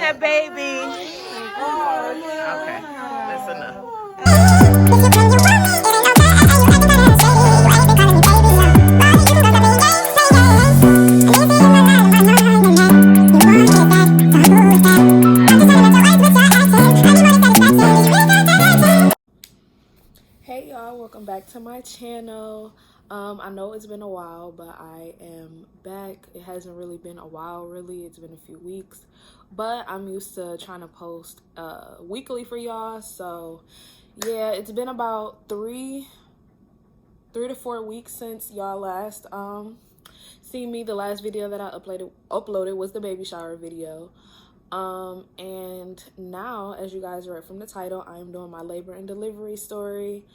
that baby. Okay, that's enough. Hey y'all, welcome back to my channel. I know it's been a while, but I am back. It hasn't really been a while, really. It's been a few weeks, but I'm used to trying to post weekly for y'all. So yeah, it's been about three to 4 weeks since y'all last seen me. The last video that I uploaded was the baby shower video. And now, as you guys read from the title, I am doing my labor and delivery story.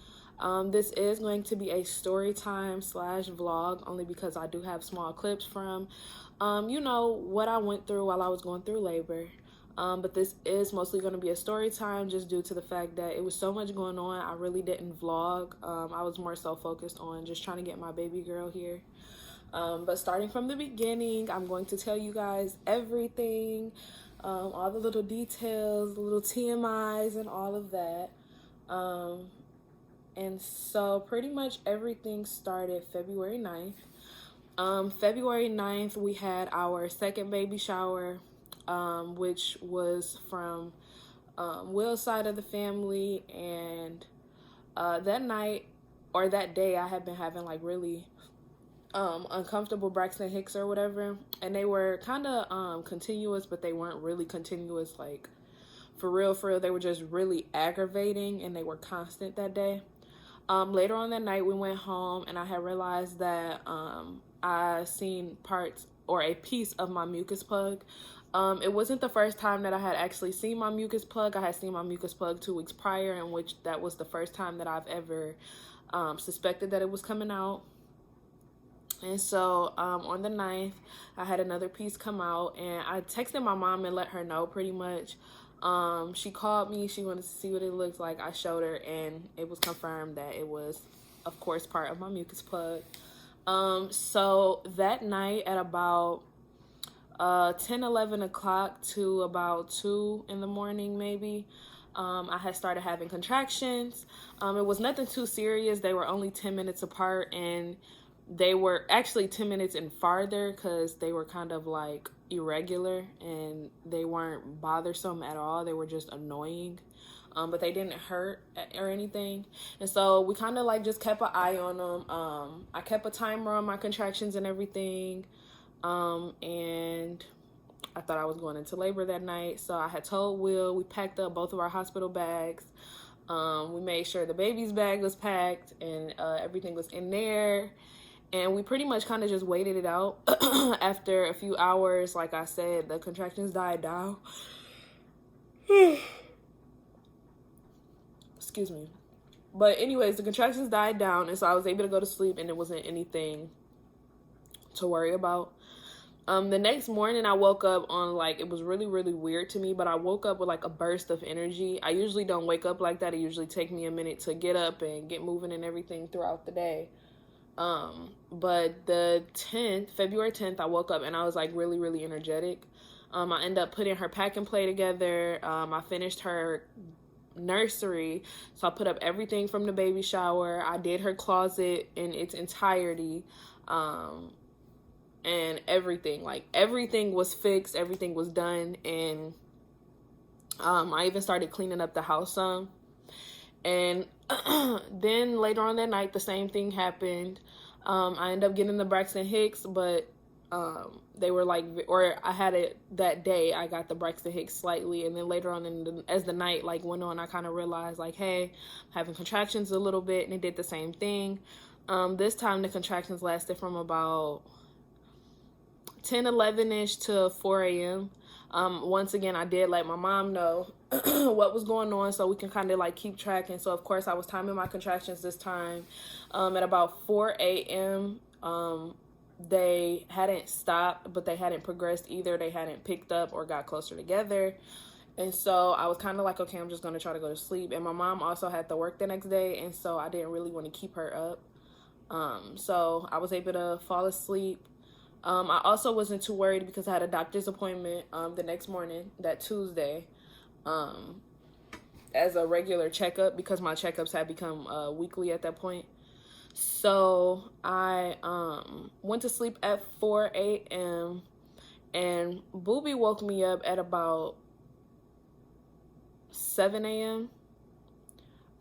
This is going to be a story time / vlog, only because I do have small clips from, you know, what I went through while I was going through labor. But this is mostly going to be a story time just due to the fact that it was so much going on. I really didn't vlog. I was more so focused on just trying to get my baby girl here. But starting from the beginning, I'm going to tell you guys everything. All the little details, the little TMIs and all of that. And so pretty much everything started February 9th. February 9th, we had our second baby shower, which was from Will's side of the family. And that night, or that day, I had been having like really uncomfortable Braxton Hicks or whatever, and they were kind of continuous, but they weren't really continuous, like for real. They were just really aggravating, and they were constant that day. Later on that night, we went home, and I had realized that I seen parts or a piece of my mucus plug. It wasn't the first time that I had actually seen my mucus plug. I had seen my mucus plug 2 weeks prior, in which that was the first time that I've ever suspected that it was coming out. And so on the 9th, I had another piece come out, and I texted my mom and let her know pretty much. She called me. She wanted to see what it looked like. I showed her, and it was confirmed that it was, of course, part of my mucus plug. So that night at about 10-11 o'clock to about 2 in the morning maybe, I had started having contractions. It was nothing too serious. They were only 10 minutes apart, and they were actually 10 minutes and farther because they were kind of like irregular, and they weren't bothersome at all. They were just annoying, but they didn't hurt or anything. And so we kind of like just kept an eye on them. I kept a timer on my contractions and everything. And I thought I was going into labor that night. So I had told Will, we packed up both of our hospital bags. We made sure the baby's bag was packed and everything was in there. And we pretty much kind of just waited it out. After a few hours, like I said, the contractions died down. Excuse me. But anyways, the contractions died down, and so I was able to go to sleep, and it wasn't anything to worry about. The next morning, I woke up on, like, it was really, really weird to me, but I woke up with, like, a burst of energy. I usually don't wake up like that. It usually takes me a minute to get up and get moving and everything throughout the day. But the 10th, February 10th, I woke up and I was like really, really energetic. I ended up putting her pack and play together. I finished her nursery. So I put up everything from the baby shower. I did her closet in its entirety. And everything, like everything was fixed. Everything was done. And, I even started cleaning up the house some. And then later on that night, the same thing happened. I ended up getting the Braxton Hicks, but they were like, or I had it that day, I got the Braxton Hicks slightly. And then later on, as the night like went on, I kind of realized like, hey, I'm having contractions a little bit, and it did the same thing. This time the contractions lasted from about 10-11ish to 4 a.m. Once again, I did let my mom know what was going on so we can kind of like keep track. And so of course I was timing my contractions this time. At about 4 a.m. They hadn't stopped, but they hadn't progressed either. They hadn't picked up or got closer together. And so I was kind of like, okay, I'm just going to try to go to sleep. And my mom also had to work the next day, and so I didn't really want to keep her up. So I was able to fall asleep. I also wasn't too worried because I had a doctor's appointment the next morning, that Tuesday, as a regular checkup because my checkups had become weekly at that point. So I went to sleep at 4 a.m. and Booby woke me up at about 7 a.m.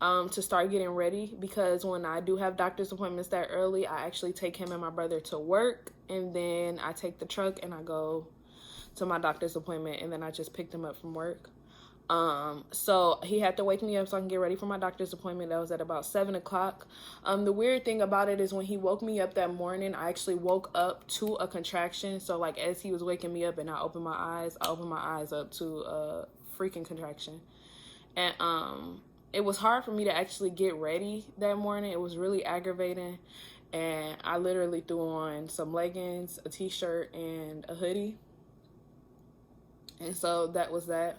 To start getting ready, because when I do have doctor's appointments that early, I actually take him and my brother to work, and then I take the truck and I go to my doctor's appointment, and then I just picked him up from work. So he had to wake me up so I can get ready for my doctor's appointment. That was at about 7 o'clock. The weird thing about it is when he woke me up that morning, I actually woke up to a contraction. So like as he was waking me up and I opened my eyes up to a freaking contraction. And it was hard for me to actually get ready that morning. It was really aggravating. And I literally threw on some leggings, a t-shirt, and a hoodie. And so that was that.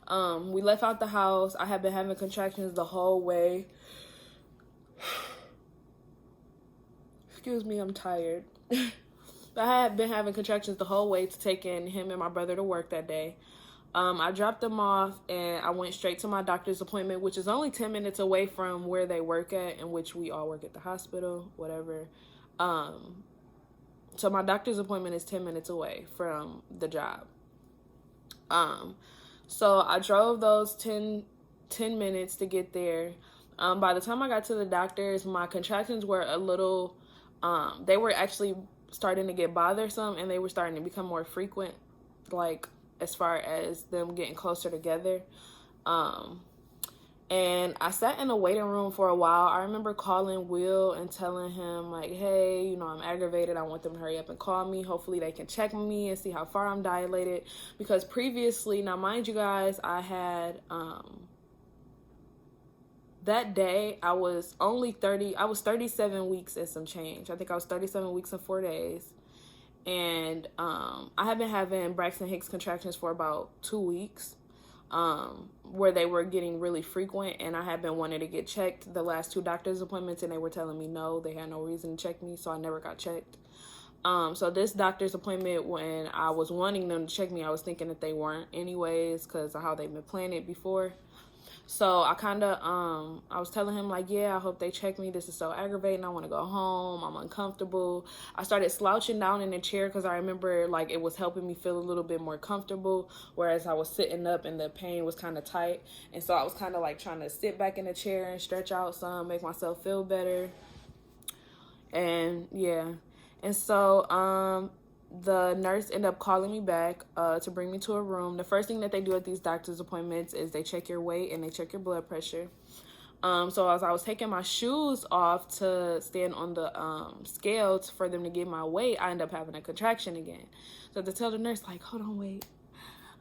We left out the house. I had been having contractions the whole way. Excuse me, I'm tired. I had been having contractions the whole way to taking him and my brother to work that day. I dropped them off and I went straight to my doctor's appointment, which is only 10 minutes away from where they work at, in which we all work at the hospital, whatever. So my doctor's appointment is 10 minutes away from the job. So I drove those 10 minutes to get there. By the time I got to the doctor's, my contractions were a little, they were actually starting to get bothersome, and they were starting to become more frequent, like as far as them getting closer together. And I sat in the waiting room for a while. I remember calling Will and telling him like, hey, you know, I'm aggravated. I want them to hurry up and call me. Hopefully they can check me and see how far I'm dilated. Because previously, now mind you guys, I had, that day I was 37 weeks and some change. I think I was 37 weeks and 4 days. And I have been having Braxton Hicks contractions for about 2 weeks, where they were getting really frequent, and I had been wanting to get checked the last 2 doctor's appointments, and they were telling me no, they had no reason to check me, so I never got checked. So this doctor's appointment, when I was wanting them to check me, I was thinking that they weren't anyways because of how they've been planning it before. So I kind of, I was telling him like, yeah, I hope they check me. This is so aggravating. I want to go home. I'm uncomfortable. I started slouching down in the chair because I remember like it was helping me feel a little bit more comfortable. Whereas I was sitting up and the pain was kind of tight. And so I was kind of like trying to sit back in the chair and stretch out some, make myself feel better. And yeah. And so, the nurse ended up calling me back to bring me to a room. The first thing that they do at these doctor's appointments is they check your weight and they check your blood pressure. So as I was taking my shoes off to stand on the scale for them to get my weight, I ended up having a contraction again. So to tell the nurse, like, hold on, wait,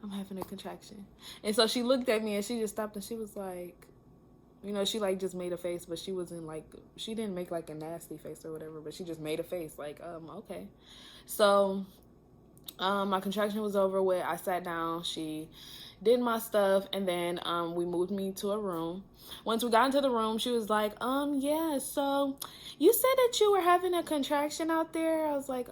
I'm having a contraction. And so she looked at me and she just stopped and she was like, you know, she like just made a face, but she wasn't like, she didn't make like a nasty face or whatever, but she just made a face like, okay. So, my contraction was over with. I sat down. She did my stuff, and then we moved me to a room. Once we got into the room, she was like, yeah, so you said that you were having a contraction out there. I was like,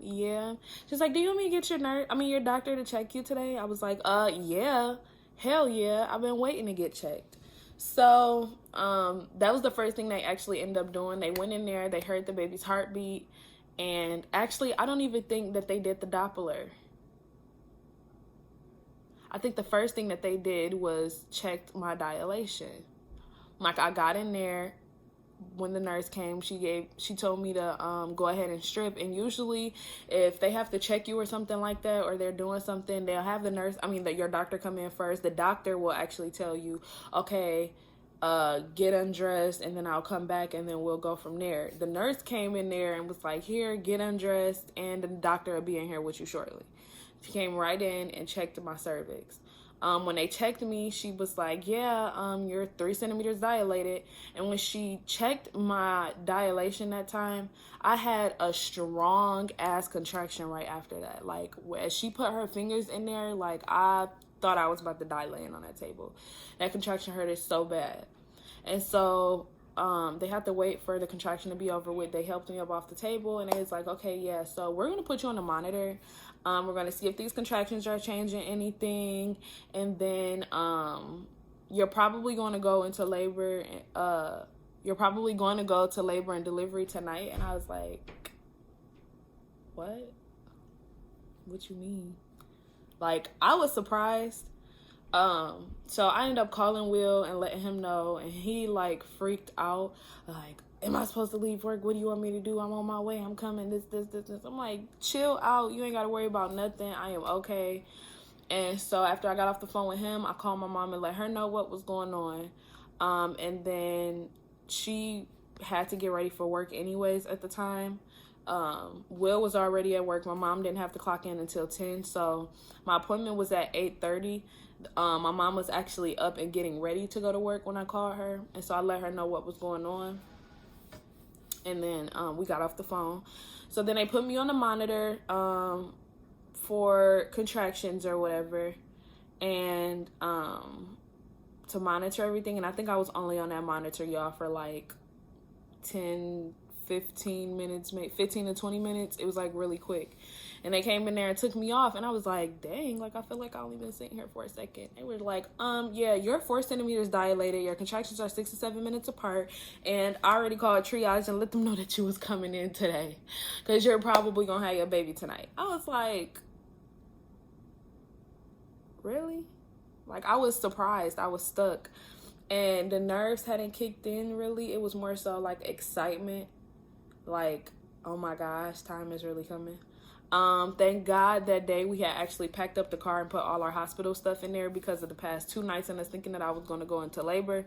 yeah. She's like, do you want me to get your doctor to check you today? I was like, yeah. Hell yeah. I've been waiting to get checked. So, that was the first thing they actually ended up doing. They went in there, they heard the baby's heartbeat. And actually, I don't even think that they did the Doppler. I think the first thing that they did was checked my dilation. Like, I got in there when the nurse came. She told me to go ahead and strip. And usually, if they have to check you or something like that, or they're doing something, they'll have your doctor come in first. The doctor will actually tell you, okay, get undressed, and then I'll come back and then we'll go from there. The nurse came in there and was like, here, get undressed, and the doctor will be in here with you shortly. She came right in and checked my cervix. When they checked me, she was like, yeah, you're 3 centimeters dilated. And when she checked my dilation that time, I had a strong ass contraction right after that. Like, as she put her fingers in there, like, I thought I was about to die laying on that table. That contraction hurted so bad. And so they had to wait for the contraction to be over with. They helped me up off the table, and they was like, okay, yeah, so we're going to put you on the monitor. We're going to see if these contractions are changing anything, and then you're probably going to go into labor. You're probably going to go to labor and delivery tonight. And I was like, what? What you mean? Like, I was surprised. So I ended up calling Will and letting him know, and he like freaked out, like, am I supposed to leave work? What do you want me to do? I'm on my way. I'm coming. This. I'm like, chill out. You ain't got to worry about nothing. I am okay. And so after I got off the phone with him, I called my mom and let her know what was going on. And then she had to get ready for work anyways at the time. Will was already at work. My mom didn't have to clock in until 10. So my appointment was at 8:30. My mom was actually up and getting ready to go to work when I called her. And so I let her know what was going on. And then we got off the phone. So then they put me on the monitor for contractions or whatever. And to monitor everything. And I think I was only on that monitor, y'all, for like 15 minutes, maybe 15 to 20 minutes. It was like really quick. And they came in there and took me off, and I was like, dang, like I feel like I only been sitting here for a second. They were like, yeah, you're 4 centimeters dilated, your contractions are 6 to 7 minutes apart, and I already called triage and let them know that you was coming in today because you're probably gonna have your baby tonight. I was like, really? Like, I was surprised. I was stuck, and the nerves hadn't kicked in really. It was more so like excitement, like, oh my gosh, time is really coming. Thank God that day we had actually packed up the car and put all our hospital stuff in there because of the past 2 nights and us thinking that I was going to go into labor.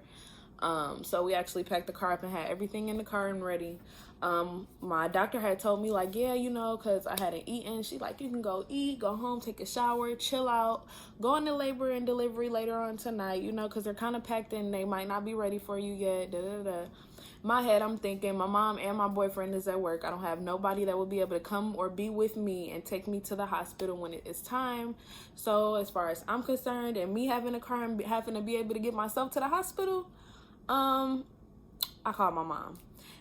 So we actually packed the car up and had everything in the car and ready. My doctor had told me, like, yeah, you know, because I hadn't eaten. She like, you can go eat, go home, take a shower, chill out, go into labor and delivery later on tonight, you know, because they're kind of packed in. They might not be ready for you yet. My head, I'm thinking my mom and my boyfriend is at work. I don't have nobody that will be able to come or be with me and take me to the hospital when it is time. So as far as I'm concerned, and me having a car and having to be able to get myself to the hospital, I called my mom.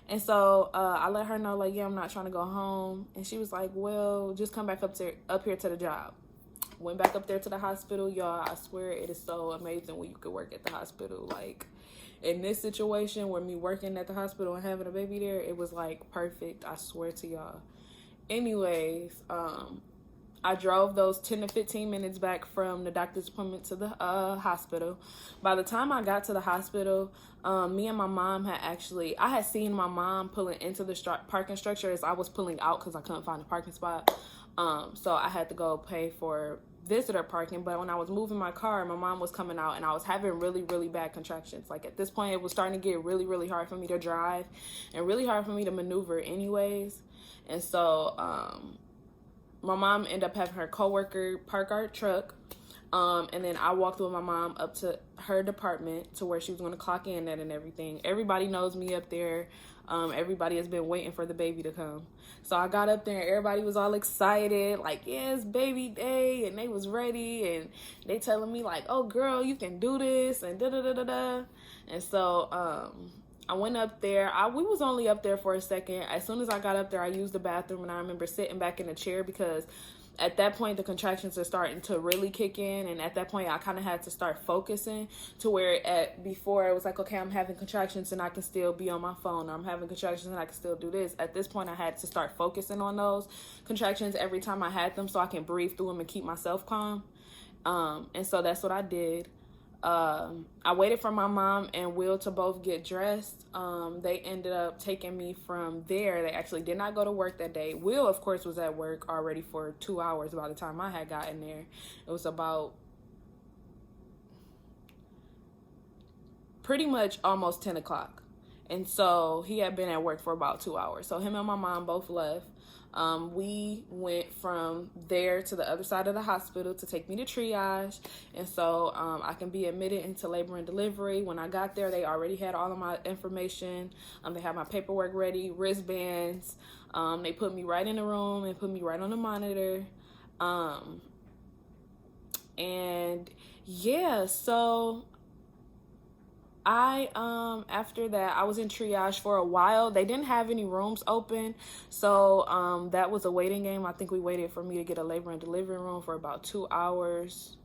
And so I let her know, like, yeah, I'm not trying to go home. And she was like, well, just come back up here to the job. Went back up there to the hospital. Y'all, I swear it is so amazing when you could work at the hospital. Like, in this situation where me working at the hospital and having a baby there, it was like perfect. I swear to y'all. Anyways, I drove those 10 to 15 minutes back from the doctor's appointment to the hospital. By the time I got to the hospital, me and my mom I had seen my mom pulling into the parking structure as I was pulling out because I couldn't find a parking spot. So I had to go pay for visitor parking. But when I was moving my car, my mom was coming out and I was having really, really bad contractions. Like, at this point, it was starting to get really, really hard for me to drive and really hard for me to maneuver anyways. And so my mom ended up having her coworker park our truck. And then I walked with my mom up to her department to where she was going to clock in at and everything. Everybody knows me up there. Everybody has been waiting for the baby to come. So I got up there and everybody was all excited, like, yeah, it's baby day, and they was ready, and they telling me like, oh girl, you can do this, and da-da-da-da-da. And so I went up there. We was only up there for a second. As soon as I got up there, I used the bathroom, and I remember sitting back in the chair because at that point, the contractions are starting to really kick in. And at that point, I kind of had to start focusing to where before it was like, okay, I'm having contractions and I can still be on my phone. Or I'm having contractions and I can still do this. At this point, I had to start focusing on those contractions every time I had them so I can breathe through them and keep myself calm. And so that's what I did. I waited for my mom and Will to both get dressed. They ended up taking me from there. They actually did not go to work that day. Will, of course, was at work already for 2 hours by the time I had gotten there. It was about pretty much almost 10 o'clock. And so he had been at work for about 2 hours. So him and my mom both left. We went from there to the other side of the hospital to take me to triage. And so I can be admitted into labor and delivery. When I got there, they already had all of my information. They had my paperwork ready, wristbands. They put me right in the room and put me right on the monitor. And yeah, so After that, I was in triage for a while. They didn't have any rooms open, so that was a waiting game. I think we waited for me to get a labor and delivery room for about 2 hours,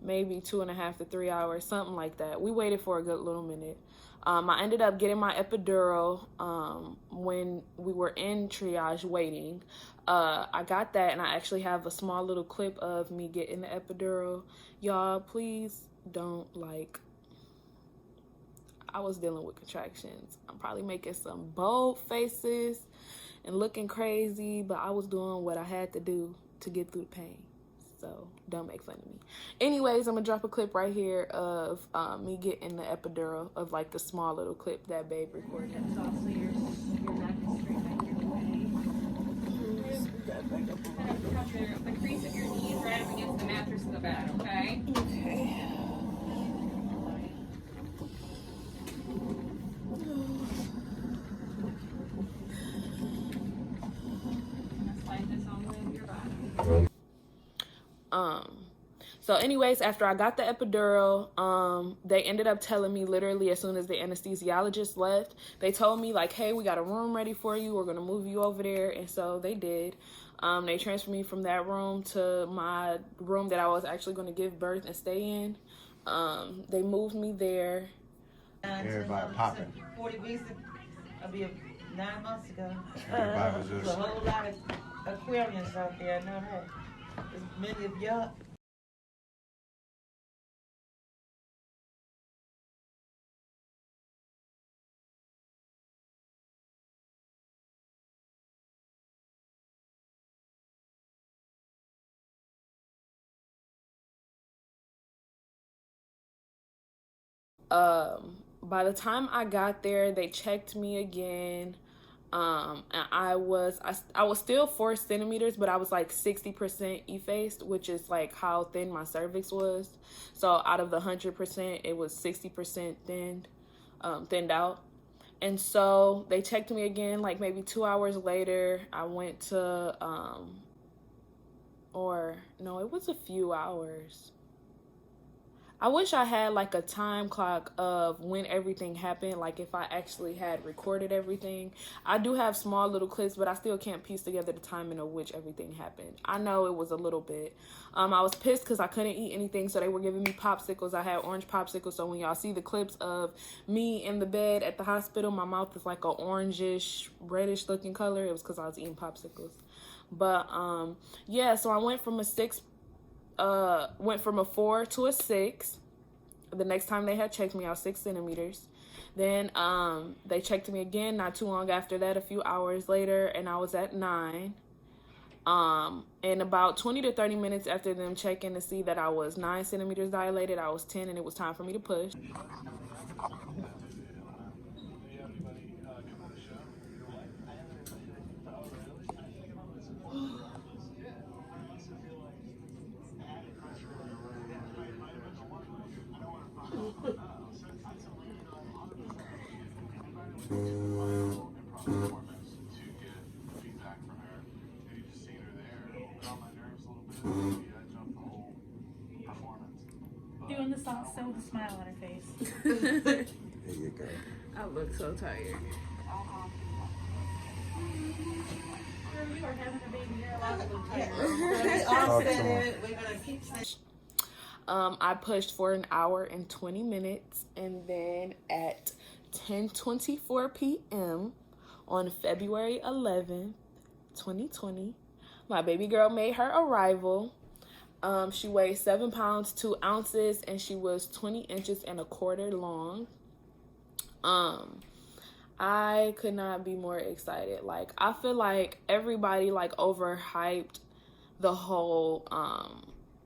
maybe 2.5 to 3 hours, something like that. We waited for a good little minute. I ended up getting my epidural when we were in triage waiting. I got that, and I actually have a small little clip of me getting the epidural. Y'all, please don't, like, I was dealing with contractions. I'm probably making some bold faces and looking crazy, but I was doing what I had to do to get through the pain. So don't make fun of me. Anyways, I'm gonna drop a clip right here of me getting the epidural, of like the small little clip that babe recorded. Hips off so your neck is straight back your way. Have the crease of your knees right up against the mattress of the bed, okay? Okay. Slide this all the way to your body. So anyways, after I got the epidural, they ended up telling me literally as soon as the anesthesiologist left, they told me like, hey, we got a room ready for you. We're going to move you over there. And so they did. They transferred me from that room to my room that I was actually going to give birth and stay in. They moved me there. Everybody popping. 40 weeks, I'll be 9 months ago. Everybody was There's a just. whole lot of aquariums out there, I know that. There's many of y'all. By the time I got there, they checked me again. And I was still 4 centimeters, but I was like 60% effaced, which is like how thin my cervix was. So out of the 100%, it was 60% thinned out. And so they checked me again, like maybe 2 hours later. I went to, or no, it was a few hours. I wish I had like a time clock of when everything happened, like if I actually had recorded everything. I do have small little clips, but I still can't piece together the timing of which everything happened. I know it was a little bit. I was pissed because I couldn't eat anything, so they were giving me popsicles. I had orange popsicles, so when y'all see the clips of me in the bed at the hospital, my mouth is like a orangish, reddish looking color. It was because I was eating popsicles. But yeah, so I went from a 4 to a 6. The next time they had checked me, I was 6 centimeters. Then they checked me again not too long after that, a few hours later, and I was at 9. And about 20 to 30 minutes after them checking to see that I was 9 centimeters dilated, I was 10, and it was time for me to push. Doing the song so with a smile on her face. There you go. I look so tired. Girl, you are having a baby. You're allowed to look tired. Talk to him. We're gonna keep saying. I pushed for an hour and 20 minutes, and then at 10:24 p.m. on February 11th, 2020, my baby girl made her arrival. She weighed 7 pounds, 2 ounces, and she was 20 inches and a quarter long. I could not be more excited. Like, I feel like everybody like overhyped the whole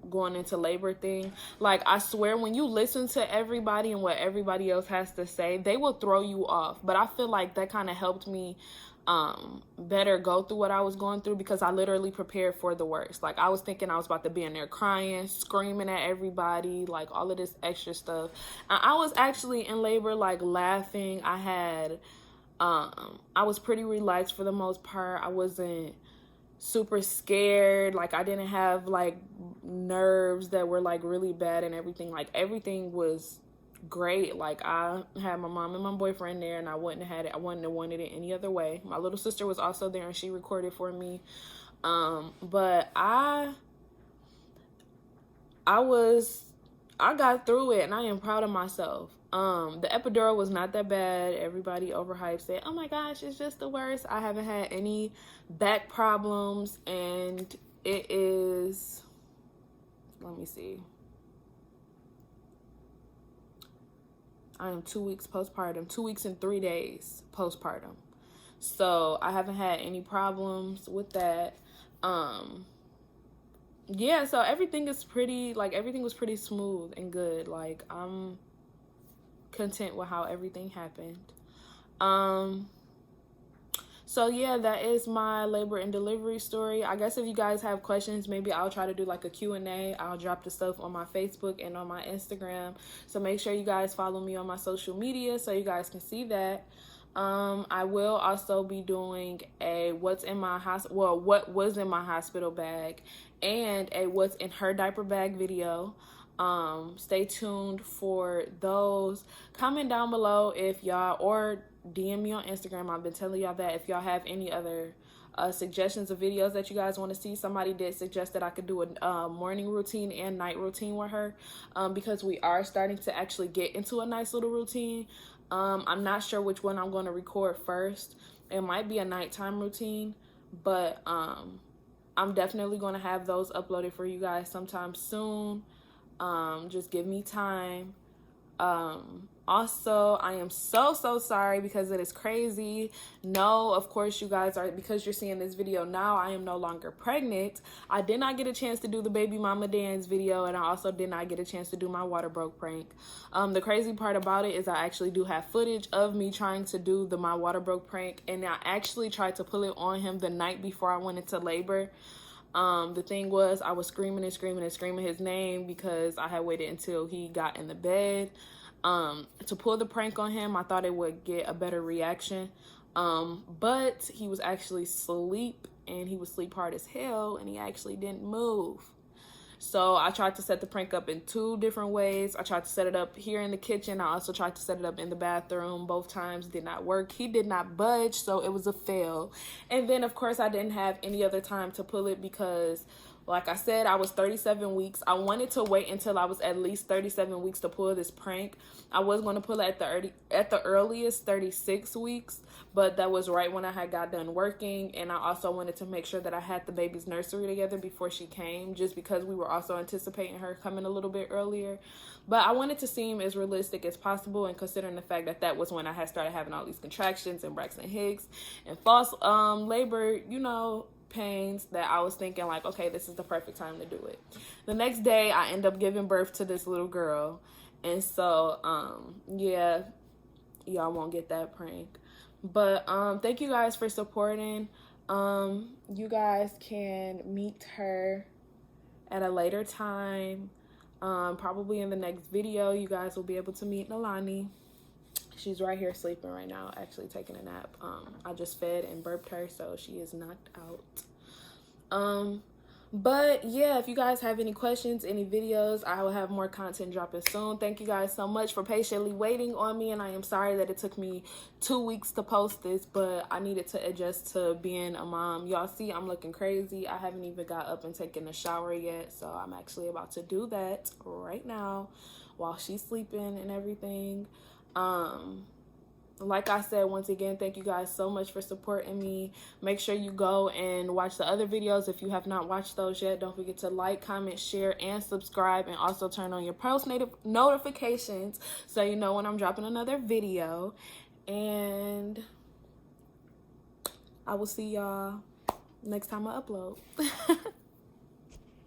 going into labor thing. Like, I swear, when you listen to everybody and what everybody else has to say, they will throw you off. But I feel like that kind of helped me better go through what I was going through, because I literally prepared for the worst. Like, I was thinking I was about to be in there crying, screaming at everybody, like all of this extra stuff. And I was actually in labor, like, laughing. I was pretty relaxed for the most part. I wasn't super scared. Like, I didn't have like nerves that were like really bad and everything. Like, everything was great. Like, I had my mom and my boyfriend there, and I wouldn't have had it. I wouldn't have wanted it any other way. My little sister was also there, and she recorded for me. But I got through it, and I am proud of myself. The epidural was not that bad. Everybody overhyped, said, oh my gosh, it's just the worst. I haven't had any back problems, and it is, let me see. I am 2 weeks postpartum, 2 weeks and 3 days postpartum. So I haven't had any problems with that. Yeah, so everything is pretty, like, everything was pretty smooth and good. Like, I'm content with how everything happened. So yeah, that is my labor and delivery story. I guess if you guys have questions, maybe I'll try to do like a Q&A. I'll drop the stuff on my Facebook and on my Instagram. So make sure you guys follow me on my social media so you guys can see that. I will also be doing a what was in my hospital bag and a what's in her diaper bag video. Stay tuned for those. Comment down below if y'all, or DM me on Instagram. I've been telling y'all that if y'all have any other suggestions of videos that you guys want to see. Somebody did suggest that I could do a morning routine and night routine with her, because we are starting to actually get into a nice little routine. I'm not sure which one I'm going to record first. It might be a nighttime routine, but I'm definitely going to have those uploaded for you guys sometime soon. Just give me time. Also, I am so sorry because it is crazy. No, of course you guys are, because you're seeing this video now, I am no longer pregnant. I did not get a chance to do the baby mama dance video, and I also did not get a chance to do my water broke prank. The crazy part about it is I actually do have footage of me trying to do my water broke prank, and I actually tried to pull it on him the night before I went into labor. The thing was, I was screaming and screaming and screaming his name because I had waited until he got in the bed to pull the prank on him. I thought it would get a better reaction, but he was actually asleep, and he was sleep hard as hell, and he actually didn't move. So I tried to set the prank up in 2 different ways. I tried to set it up here in the kitchen. I also tried to set it up in the bathroom. Both times did not work. He did not budge, so it was a fail. And then, of course, I didn't have any other time to pull it because, like I said, I was 37 weeks. I wanted to wait until I was at least 37 weeks to pull this prank. I was going to pull it at the earliest 36 weeks, but that was right when I had got done working, and I also wanted to make sure that I had the baby's nursery together before she came, just because we were also anticipating her coming a little bit earlier. But I wanted to seem as realistic as possible, and considering the fact that that was when I had started having all these contractions and Braxton Hicks and false labor, you know, pains, that I was thinking like, okay, this is the perfect time to do it. The next day I end up giving birth to this little girl, and so yeah, y'all won't get that prank. But thank you guys for supporting. You guys can meet her at a later time, probably in the next video. You guys will be able to meet Nalani. She's right here sleeping right now, actually taking a nap. I just fed and burped her, so she is knocked out. But yeah, if you guys have any questions, any videos, I will have more content dropping soon. Thank you guys so much for patiently waiting on me, and I am sorry that it took me 2 weeks to post this, but I needed to adjust to being a mom. Y'all see I'm looking crazy. I haven't even got up and taken a shower yet, so I'm actually about to do that right now while she's sleeping and everything. Like I said, once again, thank you guys so much for supporting me. Make sure you go and watch the other videos if you have not watched those yet. Don't forget to like, comment, share, and subscribe, and also turn on your post notifications so you know when I'm dropping another video. And I will see y'all next time I upload.